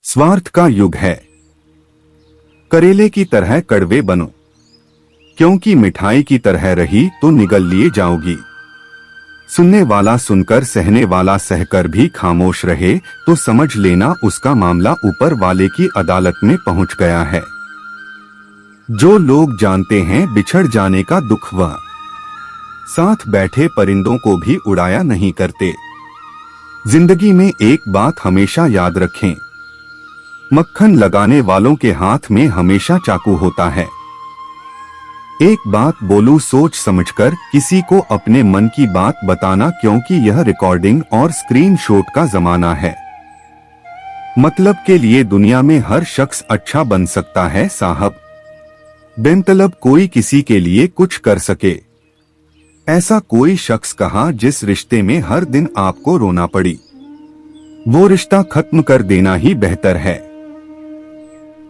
स्वार्थ का युग है। करेले की तरह कड़वे बनो, क्योंकि मिठाई की तरह रही तो निगल लिए जाओगी। सुनने वाला सुनकर सहने वाला सहकर भी खामोश रहे तो समझ लेना उसका मामला ऊपर वाले की अदालत में पहुंच गया है। जो लोग जानते हैं बिछड़ जाने का दुख, वह साथ बैठे परिंदों को भी उड़ाया नहीं करते। जिंदगी में एक बात हमेशा याद रखें, मक्खन लगाने वालों के हाथ में हमेशा चाकू होता है। एक बात बोलूं सोच समझकर किसी को अपने मन की बात बताना, क्योंकि यह रिकॉर्डिंग और स्क्रीनशॉट का जमाना है। मतलब के लिए दुनिया में हर शख्स अच्छा बन सकता है साहब, बेमतलब कोई किसी के लिए कुछ कर सके। ऐसा कोई शख्स कहा जिस रिश्ते में हर दिन आपको रोना पड़ी, वो रिश्ता खत्म कर देना ही बेहतर है।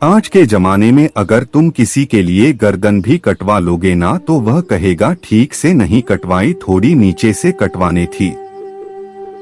आज के जमाने में अगर तुम किसी के लिए गर्दन भी कटवा लोगे ना तो वह कहेगा ठीक से नहीं कटवाई, थोड़ी नीचे से कटवाने थी।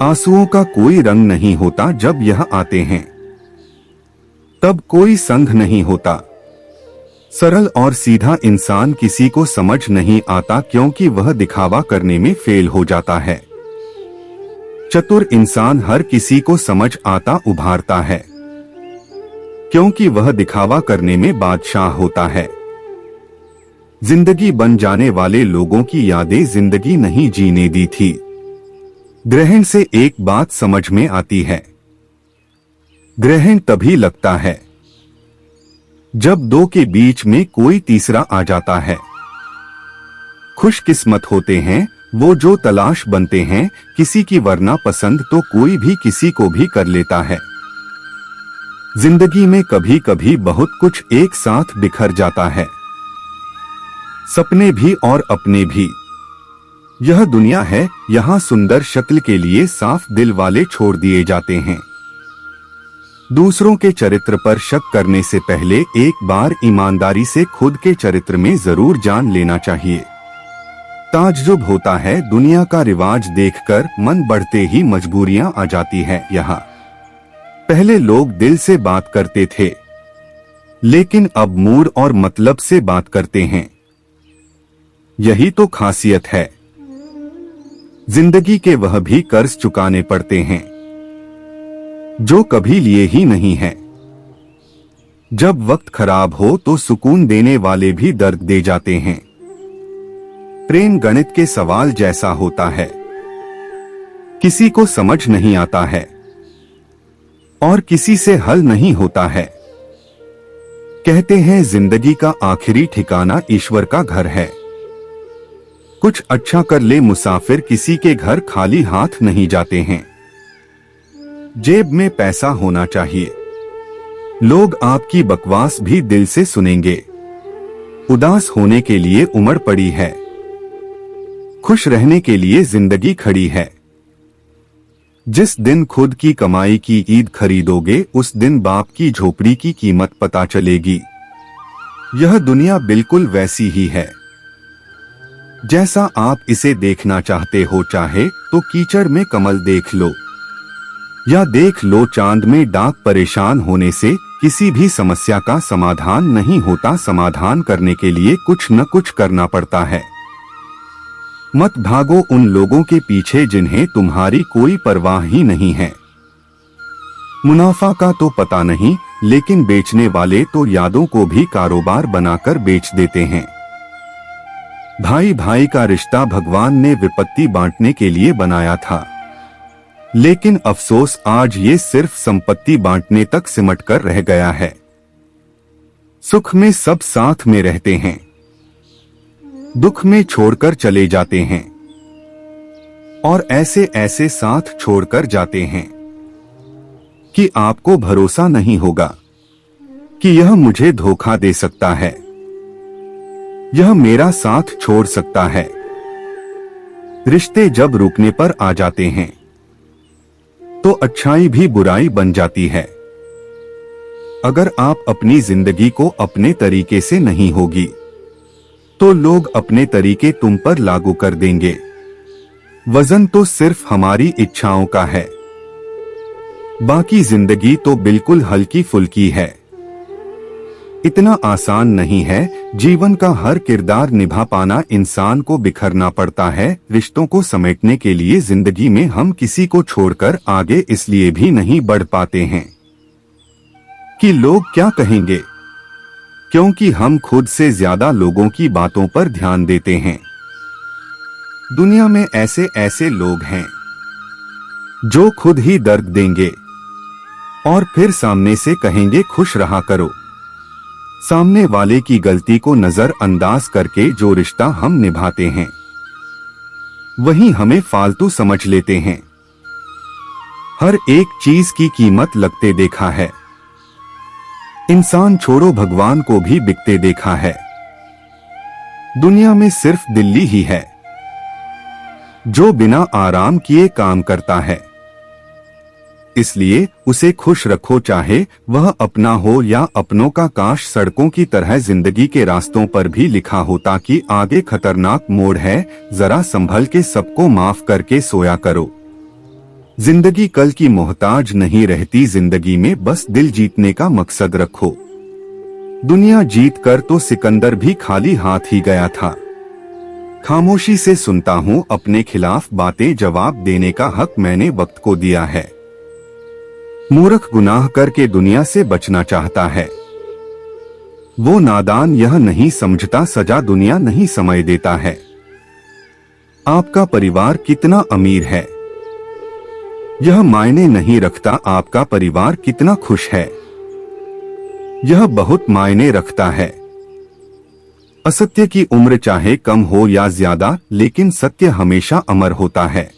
आंसुओं का कोई रंग नहीं होता जब यह आते हैं, तब कोई संग नहीं होता। सरल और सीधा इंसान किसी को समझ नहीं आता, क्योंकि वह दिखावा करने में फेल हो जाता है। चतुर इंसान हर किसी को समझ आता उभारता है, क्योंकि वह दिखावा करने में बादशाह होता है। जिंदगी बन जाने वाले लोगों की यादें जिंदगी नहीं जीने दी थी। ग्रहण से एक बात समझ में आती है, ग्रहण तभी लगता है जब दो के बीच में कोई तीसरा आ जाता है। खुशकिस्मत होते हैं वो जो तलाश बनते हैं किसी की, वरना पसंद तो कोई भी किसी को भी कर लेता है। जिंदगी में कभी कभी बहुत कुछ एक साथ बिखर जाता है, सपने भी और अपने भी। यह दुनिया है, यहाँ सुंदर शक्ल के लिए साफ दिल वाले छोड़ दिए जाते हैं। दूसरों के चरित्र पर शक करने से पहले एक बार ईमानदारी से खुद के चरित्र में जरूर जान लेना चाहिए। ताज्जुब होता है दुनिया का रिवाज देखकर, मन बढ़ते ही मजबूरियां आ जाती है। यहाँ पहले लोग दिल से बात करते थे, लेकिन अब मूड और मतलब से बात करते हैं। यही तो खासियत है। जिंदगी के वह भी कर्ज चुकाने पड़ते हैं जो कभी लिए ही नहीं है। जब वक्त खराब हो तो सुकून देने वाले भी दर्द दे जाते हैं। प्रेम गणित के सवाल जैसा होता है, किसी को समझ नहीं आता है और किसी से हल नहीं होता है। कहते हैं जिंदगी का आखिरी ठिकाना ईश्वर का घर है। कुछ अच्छा कर ले मुसाफिर, किसी के घर खाली हाथ नहीं जाते हैं। जेब में पैसा होना चाहिए, लोग आपकी बकवास भी दिल से सुनेंगे। उदास होने के लिए उम्र पड़ी है, खुश रहने के लिए जिंदगी खड़ी है। जिस दिन खुद की कमाई की ईद खरीदोगे उस दिन बाप की झोपड़ी की कीमत पता चलेगी। यह दुनिया बिल्कुल वैसी ही है जैसा आप इसे देखना चाहते हो। चाहे तो कीचड़ में कमल देख लो या देख लो चांद में डाक। परेशान होने से किसी भी समस्या का समाधान नहीं होता, समाधान करने के लिए कुछ न कुछ करना पड़ता है। मत भागो उन लोगों के पीछे जिन्हें तुम्हारी कोई परवाह ही नहीं है। मुनाफा का तो पता नहीं, लेकिन बेचने वाले तो यादों को भी कारोबार बनाकर बेच देते हैं। भाई भाई का रिश्ता भगवान ने विपत्ति बांटने के लिए बनाया था, लेकिन अफसोस आज ये सिर्फ संपत्ति बांटने तक सिमट कर रह गया है। सुख में सब साथ में रहते हैं, दुख में छोड़कर चले जाते हैं और ऐसे ऐसे साथ छोड़कर जाते हैं कि आपको भरोसा नहीं होगा कि यह मुझे धोखा दे सकता है, यह मेरा साथ छोड़ सकता है। रिश्ते जब रुकने पर आ जाते हैं तो अच्छाई भी बुराई बन जाती है। अगर आप अपनी जिंदगी को अपने तरीके से नहीं होगी तो लोग अपने तरीके तुम पर लागू कर देंगे। वजन तो सिर्फ हमारी इच्छाओं का है, बाकी जिंदगी तो बिल्कुल हल्की फुल्की है। इतना आसान नहीं है। जीवन का हर किरदार निभा पाना। इंसान को बिखरना पड़ता है रिश्तों को समेटने के लिए। जिंदगी में हम किसी को छोड़कर आगे इसलिए भी नहीं बढ़ पाते हैं कि लोग क्या कहेंगे, क्योंकि हम खुद से ज्यादा लोगों की बातों पर ध्यान देते हैं। दुनिया में ऐसे ऐसे लोग हैं जो खुद ही दर्द देंगे और फिर सामने से कहेंगे खुश रहा करो। सामने वाले की गलती को नजरअंदाज करके जो रिश्ता हम निभाते हैं वही हमें फालतू समझ लेते हैं। हर एक चीज की कीमत लगते देखा है। इंसान छोड़ो भगवान को भी बिकते देखा है। दुनिया में सिर्फ दिल्ली ही है जो बिना आराम किए काम करता है। इसलिए उसे खुश रखो, चाहे वह अपना हो या अपनों का। काश सड़कों की तरह जिंदगी के रास्तों पर भी लिखा होता कि आगे खतरनाक मोड़ है, जरा संभल के सबको माफ करके सोया करो। जिंदगी कल की मोहताज नहीं रहती। जिंदगी में बस दिल जीतने का मकसद रखो। दुनिया जीत कर तो सिकंदर भी खाली हाथ ही गया था। खामोशी से सुनता हूँ अपने खिलाफ बातें, जवाब देने का हक मैंने वक्त को दिया है। मूर्ख गुनाह करके दुनिया से बचना चाहता है। वो नादान यह नहीं समझता सजा दुनिया नहीं समय देता है। आपका परिवार कितना अमीर है यह मायने नहीं रखता, आपका परिवार कितना खुश है यह बहुत मायने रखता है। असत्य की उम्र चाहे कम हो या ज्यादा, लेकिन सत्य हमेशा अमर होता है।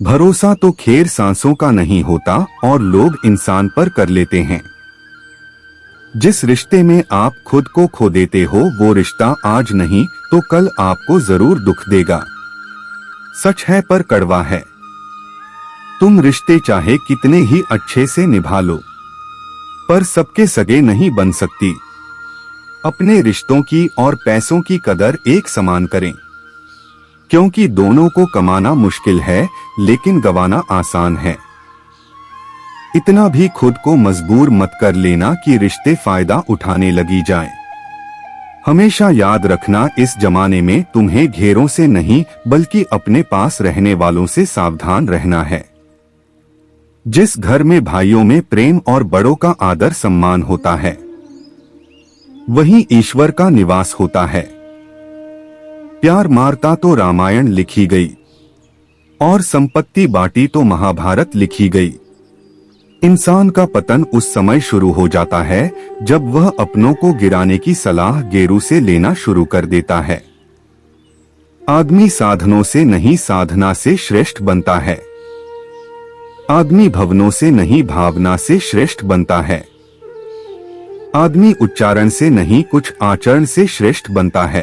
भरोसा तो खैर सांसों का नहीं होता और लोग इंसान पर कर लेते हैं। जिस रिश्ते में आप खुद को खो देते हो वो रिश्ता आज नहीं तो कल आपको जरूर दुख देगा। सच है पर कड़वा है। तुम रिश्ते चाहे कितने ही अच्छे से निभा लो, पर सबके सगे नहीं बन सकती। अपने रिश्तों की और पैसों की कदर एक समान करें, क्योंकि दोनों को कमाना मुश्किल है लेकिन गंवाना आसान है। इतना भी खुद को मजबूर मत कर लेना कि रिश्ते फायदा उठाने लगी जाएं। हमेशा याद रखना, इस जमाने में तुम्हें घेरों से नहीं बल्कि अपने पास रहने वालों से सावधान रहना है। जिस घर में भाइयों में प्रेम और बड़ों का आदर सम्मान होता है वहीं ईश्वर का निवास होता है। प्यार मारता तो रामायण लिखी गई और संपत्ति बांटी तो महाभारत लिखी गई। इंसान का पतन उस समय शुरू हो जाता है जब वह अपनों को गिराने की सलाह गेरू से लेना शुरू कर देता है। आदमी साधनों से नहीं साधना से श्रेष्ठ बनता है। आदमी भवनों से नहीं भावना से श्रेष्ठ बनता है। आदमी उच्चारण से नहीं कुछ आचरण से श्रेष्ठ बनता है।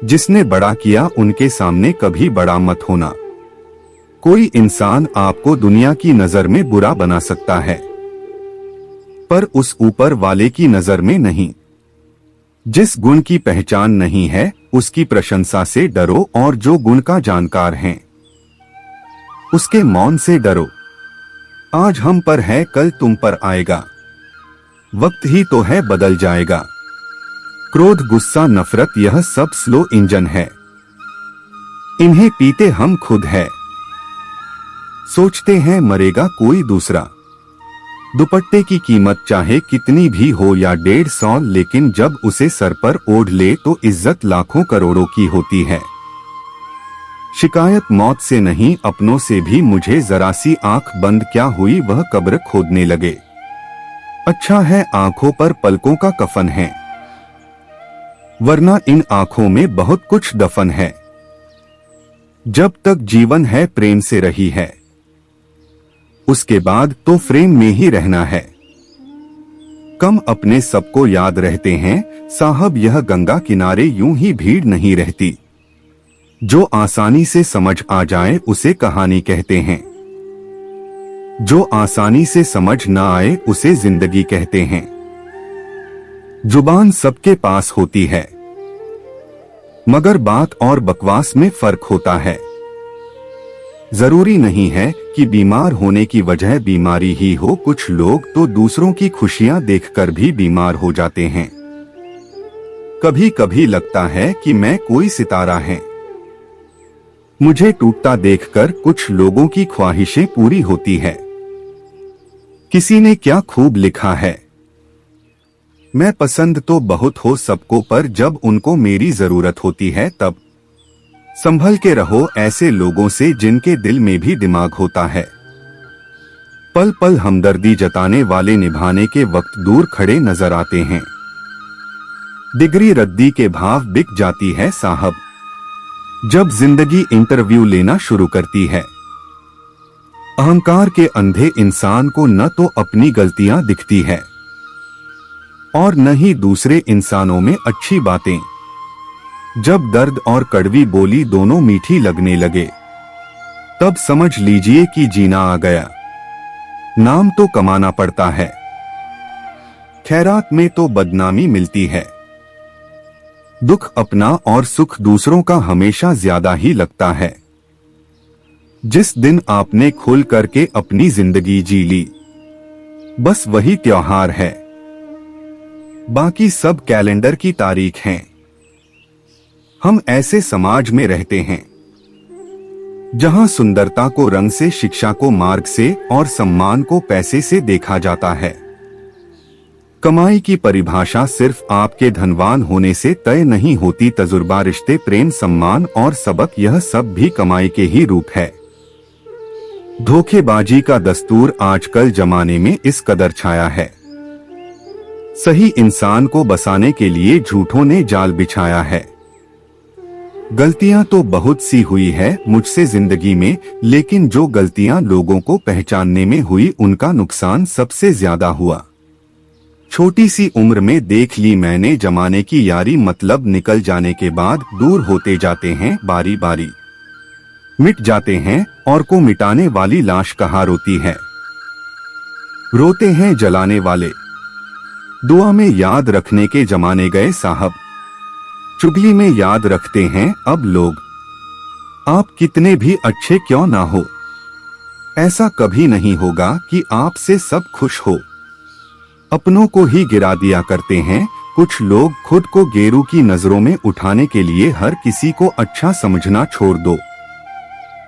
जिसने बड़ा किया उनके सामने कभी बड़ा मत होना। कोई इंसान आपको दुनिया की नजर में बुरा बना सकता है, पर उस ऊपर वाले की नजर में नहीं। जिस गुण की पहचान नहीं है उसकी प्रशंसा से डरो, और जो गुण का जानकार है उसके मौन से डरो। आज हम पर है कल तुम पर आएगा, वक्त ही तो है बदल जाएगा। क्रोध गुस्सा नफरत यह सब स्लो इंजन है, इन्हें पीते हम खुद है। सोचते हैं मरेगा कोई दूसरा। दुपट्टे की कीमत चाहे कितनी भी हो या 150, लेकिन जब उसे सर पर ओढ़ ले तो इज्जत लाखों करोड़ों की होती है। शिकायत मौत से नहीं अपनों से भी, मुझे जरा सी आंख बंद क्या हुई वह कब्र खोदने लगे। अच्छा है आंखों पर पलकों का कफन है, वरना इन आंखों में बहुत कुछ दफन है। जब तक जीवन है प्रेम से रही है, उसके बाद तो फ्रेम में ही रहना है। कम अपने सबको याद रहते हैं साहब, यह गंगा किनारे यूं ही भीड़ नहीं रहती। जो आसानी से समझ आ जाए उसे कहानी कहते हैं, जो आसानी से समझ ना आए उसे जिंदगी कहते हैं। जुबान सबके पास होती है, मगर बात और बकवास में फर्क होता है। जरूरी नहीं है कि बीमार होने की वजह बीमारी ही हो, कुछ लोग तो दूसरों की खुशियां देखकर भी बीमार हो जाते हैं। कभी कभी लगता है कि मैं कोई सितारा है, मुझे टूटता देखकर कुछ लोगों की ख्वाहिशें पूरी होती है। किसी ने क्या खूब लिखा है, मैं पसंद तो बहुत हो सबको, पर जब उनको मेरी जरूरत होती है तब संभल के रहो ऐसे लोगों से जिनके दिल में भी दिमाग होता है। पल पल हमदर्दी जताने वाले निभाने के वक्त दूर खड़े नजर आते हैं। डिग्री रद्दी के भाव बिक जाती है साहब, जब जिंदगी इंटरव्यू लेना शुरू करती है। अहंकार के अंधे इंसान को न तो अपनी गलतियां दिखती है और न ही दूसरे इंसानों में अच्छी बातें। जब दर्द और कड़वी बोली दोनों मीठी लगने लगे, तब समझ लीजिए कि जीना आ गया। नाम तो कमाना पड़ता है, खैरात में तो बदनामी मिलती है। दुख अपना और सुख दूसरों का हमेशा ज्यादा ही लगता है। जिस दिन आपने खुल करके अपनी जिंदगी जी ली, बस वही त्योहार है, बाकी सब कैलेंडर की तारीख हैं। हम ऐसे समाज में रहते हैं जहां सुंदरता को रंग से, शिक्षा को मार्ग से और सम्मान को पैसे से देखा जाता है। कमाई की परिभाषा सिर्फ आपके धनवान होने से तय नहीं होती। तजुर्बा, रिश्ते, प्रेम, सम्मान और सबक, यह सब भी कमाई के ही रूप है। धोखेबाजी का दस्तूर आजकल जमाने में इस कदर छाया है। सही इंसान को बसाने के लिए झूठों ने जाल बिछाया है। गलतियां तो बहुत सी हुई है मुझसे जिंदगी में, लेकिन जो गलतियां लोगों को पहचानने में हुई उनका नुकसान सबसे ज्यादा हुआ। छोटी सी उम्र में देख ली मैंने जमाने की यारी, मतलब निकल जाने के बाद दूर होते जाते हैं बारी बारी, मिट जाते हैं और को मिटाने वाली लाश कहाँ रोती है। रोते हैं जलाने वाले, दुआ में याद रखने के जमाने गए साहब, चुगली में याद रखते हैं अब लोग। आप कितने भी अच्छे क्यों ना हो, ऐसा कभी नहीं होगा कि आपसे सब खुश हो। अपनों को ही गिरा दिया करते हैं कुछ लोग। खुद को गेरू की नजरों में उठाने के लिए हर किसी को अच्छा समझना छोड़ दो,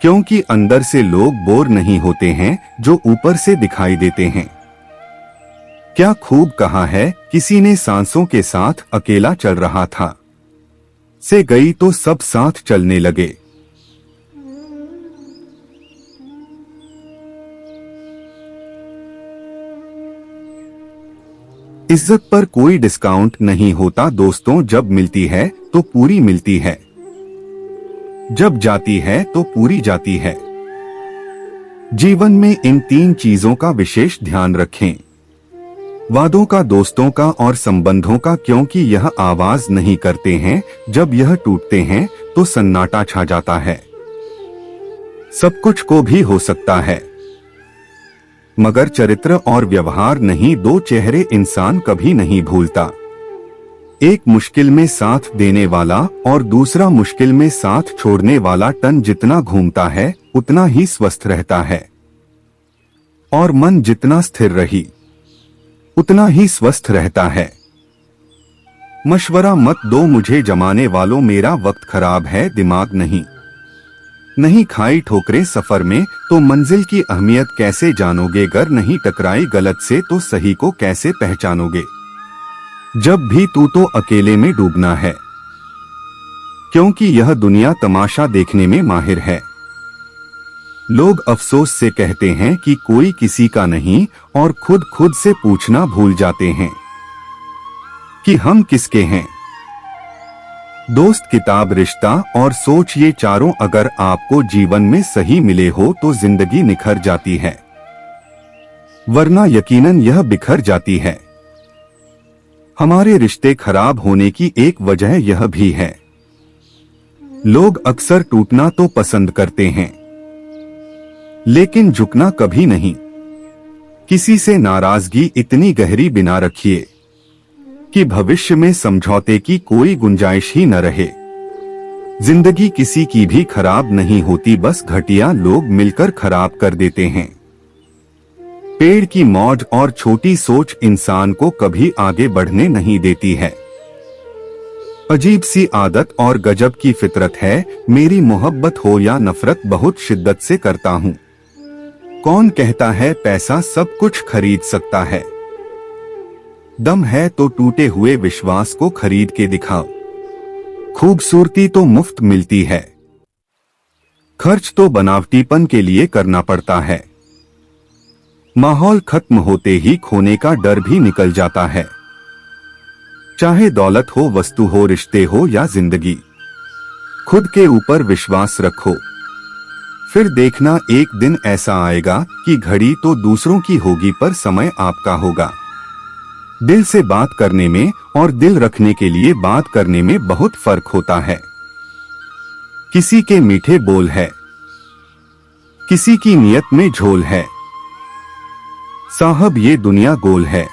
क्योंकि अंदर से लोग बोर नहीं होते हैं जो ऊपर से दिखाई देते हैं। क्या खूब कहा है किसी ने, सांसों के साथ अकेला चल रहा था, से गई तो सब साथ चलने लगे। इज्जत पर कोई डिस्काउंट नहीं होता दोस्तों, जब मिलती है तो पूरी मिलती है, जब जाती है तो पूरी जाती है। जीवन में इन 3 चीजों का विशेष ध्यान रखें, वादों का, दोस्तों का और संबंधों का, क्योंकि यह आवाज नहीं करते हैं। जब यह टूटते हैं तो सन्नाटा छा जाता है। सब कुछ को भी हो सकता है, मगर चरित्र और व्यवहार नहीं। 2 चेहरे इंसान कभी नहीं भूलता, एक मुश्किल में साथ देने वाला और दूसरा मुश्किल में साथ छोड़ने वाला। तन जितना घूमता है उतना ही स्वस्थ रहता है, और मन जितना स्थिर रही उतना ही स्वस्थ रहता है। मशवरा मत दो मुझे जमाने वालों, मेरा वक्त खराब है, दिमाग नहीं खाई ठोकरें सफर में तो मंजिल की अहमियत कैसे जानोगे। गर नहीं टकराई गलत से तो सही को कैसे पहचानोगे। जब भी तू तो अकेले में डूबना है, क्योंकि यह दुनिया तमाशा देखने में माहिर है। लोग अफसोस से कहते हैं कि कोई किसी का नहीं, और खुद से पूछना भूल जाते हैं कि हम किसके हैं। दोस्त, किताब, रिश्ता और सोच, ये चारों अगर आपको जीवन में सही मिले हो तो जिंदगी निखर जाती है, वरना यकीनन यह बिखर जाती है। हमारे रिश्ते खराब होने की एक वजह यह भी है, लोग अक्सर टूटना तो पसंद करते हैं लेकिन झुकना कभी नहीं। किसी से नाराजगी इतनी गहरी बिना रखिए कि भविष्य में समझौते की कोई गुंजाइश ही न रहे। जिंदगी किसी की भी खराब नहीं होती, बस घटिया लोग मिलकर खराब कर देते हैं। पेड़ की मौज और छोटी सोच इंसान को कभी आगे बढ़ने नहीं देती है। अजीब सी आदत और गजब की फितरत है, मेरी मोहब्बत हो या नफरत बहुत शिद्दत से करता हूँ। कौन कहता है पैसा सब कुछ खरीद सकता है? दम है तो टूटे हुए विश्वास को खरीद के दिखाओ। खूबसूरती तो मुफ्त मिलती है, खर्च तो बनावटीपन के लिए करना पड़ता है। माहौल खत्म होते ही खोने का डर भी निकल जाता है। चाहे दौलत हो, वस्तु हो, रिश्ते हो या जिंदगी, खुद के ऊपर विश्वास रखो। फिर देखना एक दिन ऐसा आएगा कि घड़ी तो दूसरों की होगी पर समय आपका होगा। दिल से बात करने में और दिल रखने के लिए बात करने में बहुत फर्क होता है। किसी के मीठे बोल है, किसी की नियत में झोल है। साहब ये दुनिया गोल है,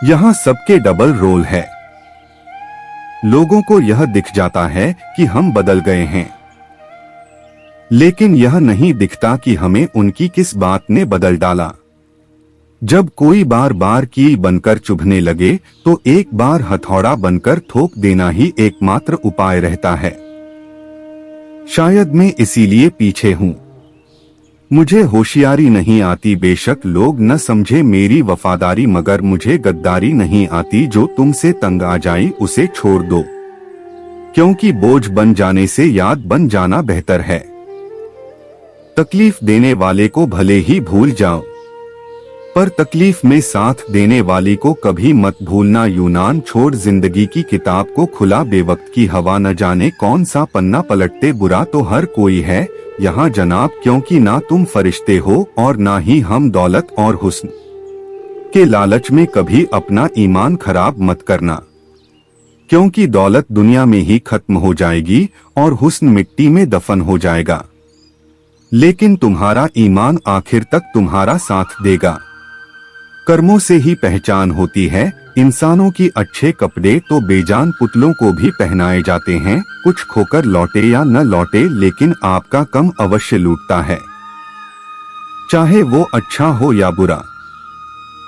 यहाँ सबके डबल रोल है। लोगों को यह दिख जाता है कि हम बदल गए हैं, लेकिन यह नहीं दिखता कि हमें उनकी किस बात ने बदल डाला। जब कोई बार बार कील बनकर चुभने लगे तो एक बार हथौड़ा बनकर ठोक देना ही एकमात्र उपाय रहता है। शायद मैं इसीलिए पीछे हूँ। मुझे होशियारी नहीं आती, बेशक लोग न समझे मेरी वफादारी, मगर मुझे गद्दारी नहीं आती। जो तुमसे तंग आ जाए उसे छोड़ दो, क्योंकि बोझ बन जाने से याद बन जाना बेहतर है। तकलीफ देने वाले को भले ही भूल जाओ, पर तकलीफ में साथ देने वाली को कभी मत भूलना। यूनान छोड़ जिंदगी की किताब को खुला, बेवक्त की हवा, न जाने कौन सा पन्ना पलटते। बुरा तो हर कोई है यहाँ जनाब, क्योंकि ना तुम फरिश्ते हो और ना ही हम। दौलत और हुस्न के लालच में कभी अपना ईमान खराब मत करना, क्योंकि दौलत दुनिया में ही खत्म हो जाएगी और हुस्न मिट्टी में दफन हो जाएगा, लेकिन तुम्हारा ईमान आखिर तक तुम्हारा साथ देगा। कर्मों से ही पहचान होती है इंसानों की। अच्छे कपड़े तो बेजान पुतलों को भी पहनाए जाते हैं, कुछ खोकर लौटे या न लौटे, लेकिन आपका कम अवश्य लूटता है, चाहे वो अच्छा हो या बुरा।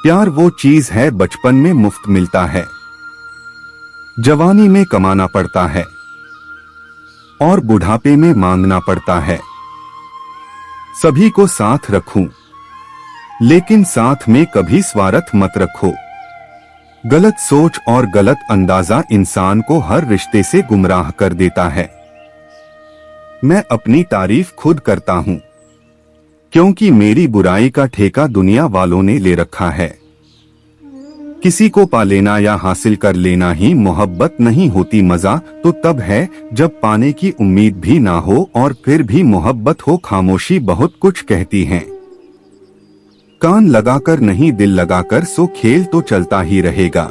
प्यार वो चीज है बचपन में मुफ्त मिलता है, जवानी में कमाना पड़ता है और बुढ़ापे में मांगना पड़ता है। सभी को साथ रखूं, लेकिन साथ में कभी स्वार्थ मत रखो। गलत सोच और गलत अंदाजा इंसान को हर रिश्ते से गुमराह कर देता है। मैं अपनी तारीफ खुद करता हूं, क्योंकि मेरी बुराई का ठेका दुनिया वालों ने ले रखा है। किसी को पा लेना या हासिल कर लेना ही मोहब्बत नहीं होती। मजा तो तब है जब पाने की उम्मीद भी ना हो और फिर भी मोहब्बत हो। खामोशी बहुत कुछ कहती है, कान लगाकर नहीं दिल लगाकर, सो खेल तो चलता ही रहेगा।